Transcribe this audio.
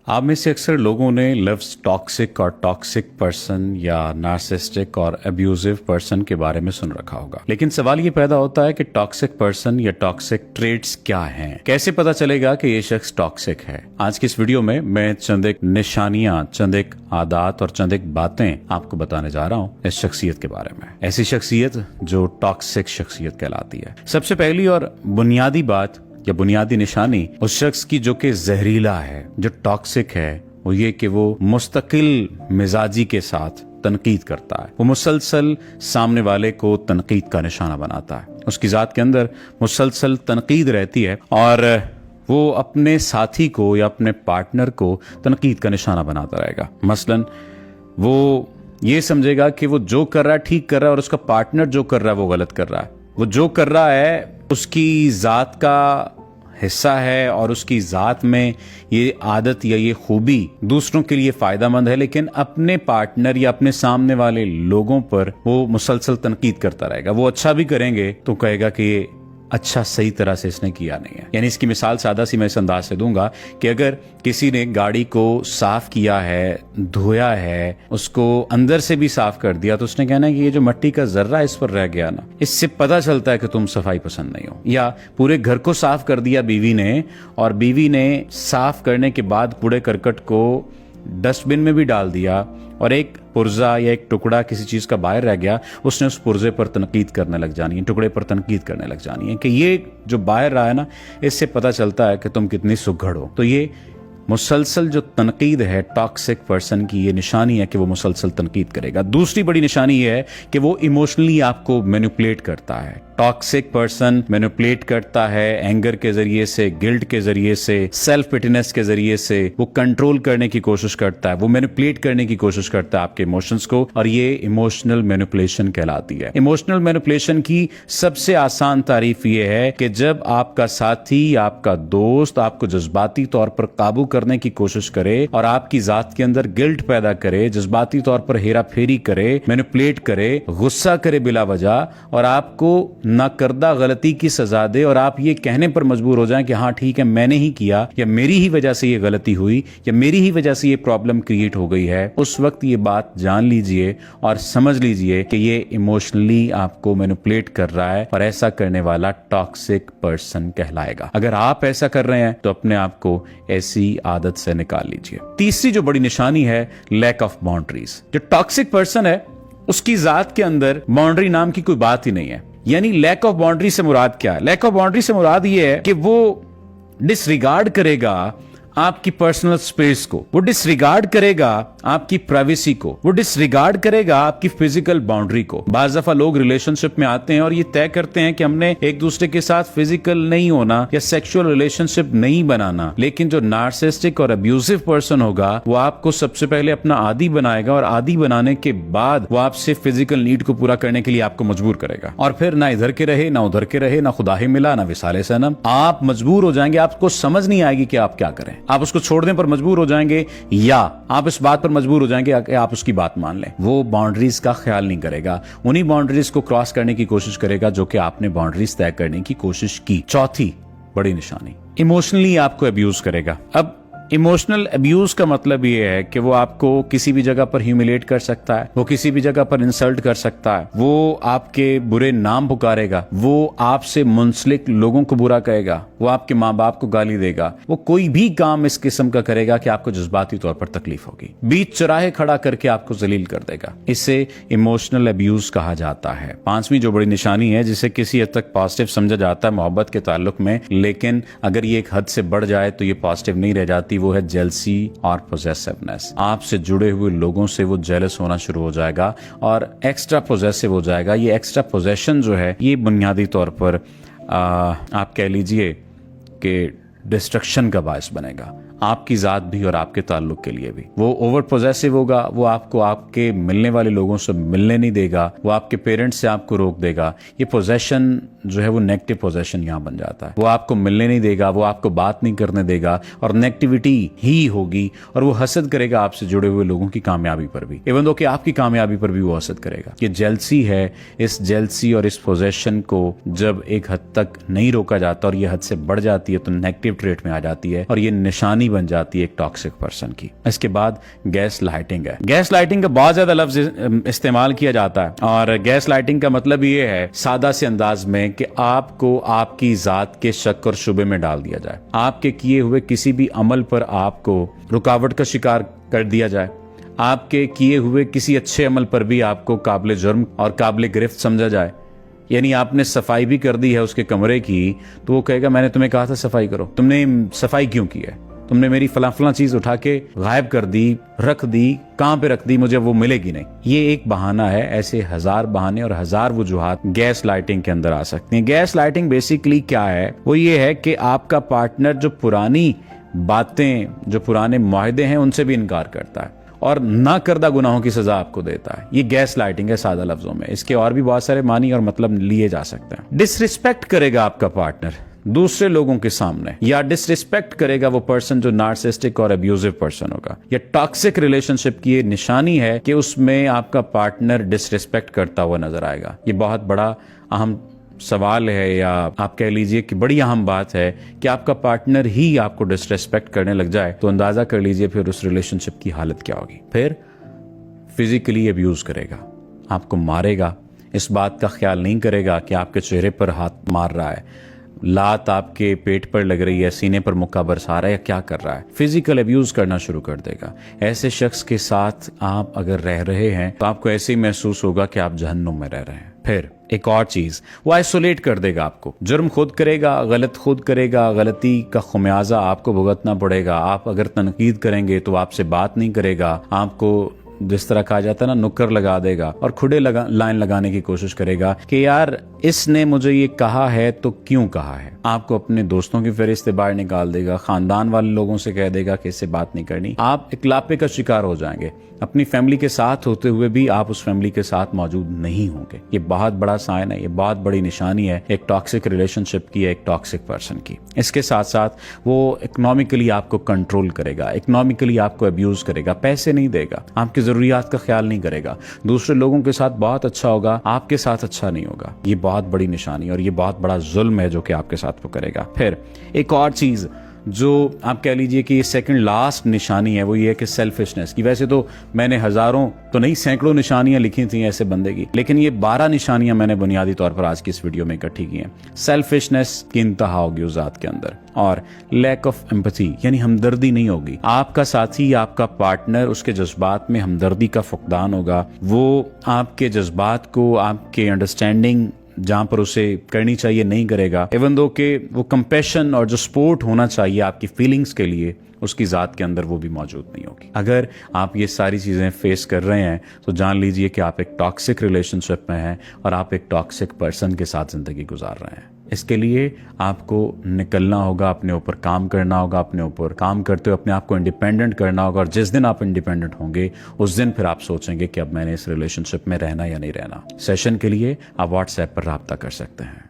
आप में से अक्सर लोगों ने लफ्ज टॉक्सिक और टॉक्सिक पर्सन या नार्सिसिस्टिक और अब्यूजिव पर्सन के बारे में सुन रखा होगा, लेकिन सवाल ये पैदा होता है कि टॉक्सिक पर्सन या टॉक्सिक ट्रेट्स क्या हैं? कैसे पता चलेगा कि ये शख्स टॉक्सिक है? आज की इस वीडियो में मैं चंद एक निशानियां, चंद एक आदात और चंद एक बातें आपको बताने जा रहा हूँ इस शख्सियत के बारे में। ऐसी शख्सियत जो टॉक्सिक शख्सियत कहलाती है। सबसे पहली और बुनियादी बात या बुनियादी निशानी उस शख्स की जो कि जहरीला है, जो टॉक्सिक है, वो ये कि वो मुस्तकिल मिजाजी के साथ तनकीद करता है। वो मुसलसल सामने वाले को तनकीद का निशाना बनाता है। उसकी जात के अंदर मुसलसल तनकीद रहती है और वो अपने साथी को या अपने पार्टनर को तनकीद का निशाना बनाता रहेगा। मसलन वो ये समझेगा कि वो जो कर रहा है ठीक कर रहा है और उसका पार्टनर जो कर रहा है वो गलत कर रहा है। वो जो कर रहा है उसकी जात का हिस्सा है और उसकी जात में ये आदत या ये खूबी दूसरों के लिए फायदेमंद है, लेकिन अपने पार्टनर या अपने सामने वाले लोगों पर वो मुसलसल तनकीद करता रहेगा। वो अच्छा भी करेंगे तो कहेगा कि ये अच्छा सही तरह से इसने किया नहीं है। यानी इसकी मिसाल सादा सी मैं इस अंदाज से दूंगा कि अगर किसी ने गाड़ी को साफ किया है, धोया है, उसको अंदर से भी साफ कर दिया, तो उसने कहना है कि ये जो मिट्टी का जर्रा इस पर रह गया ना, इससे पता चलता है कि तुम सफाई पसंद नहीं हो। या पूरे घर को साफ कर दिया बीवी ने, और बीवी ने साफ करने के बाद कूड़े करकट को डस्टबिन में भी डाल दिया और एक पुर्जा या एक टुकड़ा किसी चीज का बाहर रह गया, उसने उस पुर्जे पर तनकीद करने लग जानी है, टुकड़े पर तनकीद करने लग जानी है कि ये जो बाहर रहा है ना, इससे पता चलता है कि तुम कितनी सुघड़ हो। तो ये मुसलसल जो तनकीद है टॉक्सिक पर्सन की, ये निशानी है कि वो मुसलसल तनकीद करेगा। दूसरी बड़ी निशानी ये है कि वो इमोशनली आपको मैनिपुलेट करता है। टॉक्सिक पर्सन मैनिपुलेट करता है एंगर के जरिए से, गिल्ट के जरिए से, सेल्फ पिटीनेस के जरिए से। वो कंट्रोल करने की कोशिश करता है, वो मैनिपुलेट करने की कोशिश करता है आपके इमोशंस को, और ये इमोशनल मैनिपुलेशन कहलाती है। इमोशनल मैनिपुलेशन की सबसे आसान तारीफ ये है कि जब आपका साथी, आपका दोस्त आपको जज्बाती तौर पर काबू करने की कोशिश करे और आपकी जात के अंदर गिल्ट पैदा करे, जज्बाती तौर पर हेरा फेरी करे, मैनिपुलेट करे, गुस्सा करे बिला वजह, और आपको नाकर्दा गलती की सजा दे और आप ये कहने पर मजबूर हो जाएं कि हाँ ठीक है, मैंने ही किया, या मेरी ही वजह से ये गलती हुई, या मेरी ही वजह से ये प्रॉब्लम क्रिएट हो गई है, उस वक्त ये बात जान लीजिए और समझ लीजिए कि ये इमोशनली आपको मैनिपुलेट कर रहा है, और ऐसा करने वाला टॉक्सिक पर्सन कहलाएगा। अगर आप ऐसा कर रहे हैं तो अपने आप को ऐसी आदत से निकाल लीजिए। तीसरी जो बड़ी निशानी है, लैक ऑफ बाउंड्रीज। जो टॉक्सिक पर्सन है उसकी जात के अंदर बाउंड्री नाम की कोई बात ही नहीं है। यानी लैक ऑफ बाउंड्री से मुराद क्या है? लैक ऑफ बाउंड्री से मुराद ये है कि वो डिसरिगार्ड करेगा आपकी पर्सनल स्पेस को, वो डिसरिगार्ड करेगा आपकी प्राइवेसी को, वो डिसरिगार्ड करेगा आपकी फिजिकल बाउंड्री को। बाज़ दफा लोग रिलेशनशिप में आते हैं और ये तय करते हैं कि हमने एक दूसरे के साथ फिजिकल नहीं होना या सेक्सुअल रिलेशनशिप नहीं बनाना, लेकिन जो नार्सिसिस्टिक और अब्यूजिव पर्सन होगा वो आपको सबसे पहले अपना आदी बनाएगा, और आदी बनाने के बाद वो आपसे फिजिकल नीड को पूरा करने के लिए आपको मजबूर करेगा। और फिर ना इधर के रहे ना उधर के रहे, ना खुदा ही मिला ना विसाले सनम, आप मजबूर हो जाएंगे। आपको समझ नहीं आएगी कि आप क्या करें। आप उसको छोड़ने पर मजबूर हो जाएंगे या आप इस बात पर मजबूर हो जाएंगे कि आप उसकी बात मान लें। वो बाउंड्रीज का ख्याल नहीं करेगा, उन्हीं बाउंड्रीज को क्रॉस करने की कोशिश करेगा जो कि आपने बाउंड्रीज तय करने की कोशिश की। चौथी बड़ी निशानी, इमोशनली आपको अब्यूज करेगा। अब इमोशनल अब्यूज का मतलब ये है कि वो आपको किसी भी जगह पर ह्यूमिलेट कर सकता है, वो किसी भी जगह पर इंसल्ट कर सकता है, वो आपके बुरे नाम पुकारेगा, वो आपसे मुंसलिक लोगों को बुरा कहेगा, वो आपके माँ बाप को गाली देगा, वो कोई भी काम इस किस्म का करेगा कि आपको जज्बाती तौर पर तकलीफ होगी। बीच चौराहे खड़ा करके आपको जलील कर देगा। इसे इमोशनल अब्यूज कहा जाता है। पांचवी जो बड़ी निशानी है, जिसे किसी हद तक पॉजिटिव समझा जाता है मोहब्बत के ताल्लुक में, लेकिन अगर ये एक हद से बढ़ जाए तो ये पॉजिटिव नहीं रह जाती, वो है जेलसी और पोजेसिवनेस। आपसे जुड़े हुए लोगों से वो जेलस होना शुरू हो जाएगा और एक्स्ट्रा पोजेसिव हो जाएगा। ये एक्स्ट्रा पोजेशन जो है ये बुनियादी तौर पर आप कह लीजिए कि डिस्ट्रक्शन का बायस बनेगा, आपकी जात भी और आपके ताल्लुक के लिए भी। वो ओवर पोजेसिव होगा, वो आपको आपके मिलने वाले लोगों से मिलने नहीं देगा, वो आपके पेरेंट्स से आपको रोक देगा। ये पोजेशन जो है वो नेगेटिव पोजेशन यहाँ बन जाता है। वो आपको मिलने नहीं देगा, वो आपको बात नहीं करने देगा, और नेगेटिविटी ही होगी, और वो हसद करेगा आपसे जुड़े हुए लोगों की कामयाबी पर भी, इवन दो कि आपकी कामयाबी पर भी वो हसद करेगा। ये जेलसी है। इस जेलसी और इस पोजेशन को जब एक हद तक नहीं रोका जाता और ये हद से बढ़ जाती है तो नेगेटिव ट्रेट में आ जाती है, और ये निशानी कहानी बन जाती है एक टॉक्सिक पर्सन की। इसके बाद गैस लाइटिंग है। गैस लाइटिंग का बहुत ज्यादा लफ्ज इस्तेमाल किया जाता है और गैस लाइटिंग का मतलब ये है सादा से अंदाज में कि आपको आपकी जात के शक और शुबे में डाल दिया जाए, आपके किए हुए किसी भी अमल पर आपको रुकावट का शिकार कर दिया जाए, आपके किए हुए किसी अच्छे अमल पर भी आपको काबिल जुर्म और काबिल गिरफ्त समझा जाए। यानी आपने सफाई भी कर दी है उसके कमरे की, तो वो कहेगा मैंने तुम्हें कहा था सफाई करो, तुमने सफाई क्यों की है, तुमने मेरी फला फला चीज उठा के गायब कर दी, रख दी, कहां पे रख दी, मुझे वो मिलेगी नहीं। ये एक बहाना है। ऐसे हजार बहाने और हजार वजूहात गैस लाइटिंग के अंदर आ सकती हैं। गैस लाइटिंग बेसिकली क्या है, वो ये है कि आपका पार्टनर जो पुरानी बातें, जो पुराने मुआहदे हैं उनसे भी इनकार करता है और ना करदा गुनाहों की सजा आपको देता है। ये गैस लाइटिंग है सादा लफ्जों में। इसके और भी बहुत सारे मानी और मतलब लिए जा सकते हैं। डिसरिस्पेक्ट करेगा आपका पार्टनर दूसरे लोगों के सामने, या डिसरिस्पेक्ट करेगा वो पर्सन जो नार्सिसिस्टिक और अब्यूजिव पर्सन होगा। या टॉक्सिक रिलेशनशिप की ये निशानी है कि उसमें आपका पार्टनर डिसरिस्पेक्ट करता हुआ नजर आएगा। ये बहुत बड़ा अहम सवाल है, या आप कह लीजिए कि बड़ी अहम बात है कि आपका पार्टनर ही आपको डिसरिस्पेक्ट करने लग जाए, तो अंदाजा कर लीजिए फिर उस रिलेशनशिप की हालत क्या होगी। फिर फिजिकली अब्यूज करेगा, आपको मारेगा, इस बात का ख्याल नहीं करेगा कि आपके चेहरे पर हाथ मार रहा है, लात आपके पेट पर लग रही है, सीने पर मुक्का बरसा रहा है, या क्या कर रहा है। फिजिकल अब्यूज करना शुरू कर देगा। ऐसे शख्स के साथ आप अगर रह रहे हैं तो आपको ऐसे ही महसूस होगा कि आप जहन्नुम में रह रहे हैं। फिर एक और चीज, वो आइसोलेट कर देगा आपको। जुर्म खुद करेगा, गलत खुद करेगा, गलती का खुमियाजा आपको भुगतना पड़ेगा। आप अगर तनकीद करेंगे तो आपसे बात नहीं करेगा, आपको जिस तरह कहा जाता है ना नुक्कर लगा देगा और खुदे लाइन लगाने की कोशिश करेगा कि यार इसने मुझे ये कहा है तो क्यों कहा है। आपको अपने दोस्तों की फहरिस्त से बाहर निकाल देगा, खानदान वाले लोगों से कह देगा कि इससे बात नहीं करनी। आप इकलापे का शिकार हो जाएंगे। अपनी फैमिली के साथ होते हुए भी आप उस फैमिली के साथ मौजूद नहीं होंगे। ये बहुत बड़ा साइन है, ये बहुत बड़ी निशानी है एक टॉक्सिक रिलेशनशिप की, एक टॉक्सिक पर्सन की। इसके साथ साथ वो इकोनॉमिकली आपको कंट्रोल करेगा, इकोनॉमिकली आपको अब्यूज करेगा, पैसे नहीं देगा, आपकी जरूरियात का ख्याल नहीं करेगा, दूसरे लोगों के साथ बहुत अच्छा होगा, आपके साथ अच्छा नहीं होगा। ये बहुत बड़ी निशानी और ये बहुत बड़ा जुल्म है जो कि आपके साथ वो करेगा। फिर एक और चीज जो आप कह लीजिए कि ये सेकंड लास्ट निशानी है, वो ये है कि सेल्फिशनेस की। वैसे तो मैंने हजारों तो नहीं सैकड़ों निशानियां लिखी थी ऐसे बंदे की, लेकिन ये 12 निशानियां मैंने बुनियादी तौर पर आज की इस वीडियो में इकट्ठी की हैं। सेल्फिशनेस की इंतहा होगी उस जात के अंदर, और लैक ऑफ एम्पैथी यानी हमदर्दी नहीं होगी। आपका साथी, आपका पार्टनर, उसके जज्बात में हमदर्दी का फुकदान होगा। वो आपके जज्बात को, आपके अंडरस्टैंडिंग जहां पर उसे करनी चाहिए नहीं करेगा। इवन दो कि वो कंपैशन और जो सपोर्ट होना चाहिए आपकी फीलिंग्स के लिए उसकी ज़ात के अंदर वो भी मौजूद नहीं होगी। अगर आप ये सारी चीज़ें फेस कर रहे हैं तो जान लीजिए कि आप एक टॉक्सिक रिलेशनशिप में हैं और आप एक टॉक्सिक पर्सन के साथ ज़िंदगी गुजार रहे हैं। इसके लिए आपको निकलना होगा, अपने ऊपर काम करना होगा, अपने ऊपर काम करते हुए अपने आप को इंडिपेंडेंट करना होगा। और जिस दिन आप इंडिपेंडेंट होंगे उस दिन फिर आप सोचेंगे कि अब मैंने इस रिलेशनशिप में रहना या नहीं रहना। सेशन के लिए आप व्हाट्सएप पर राब्ता कर सकते हैं।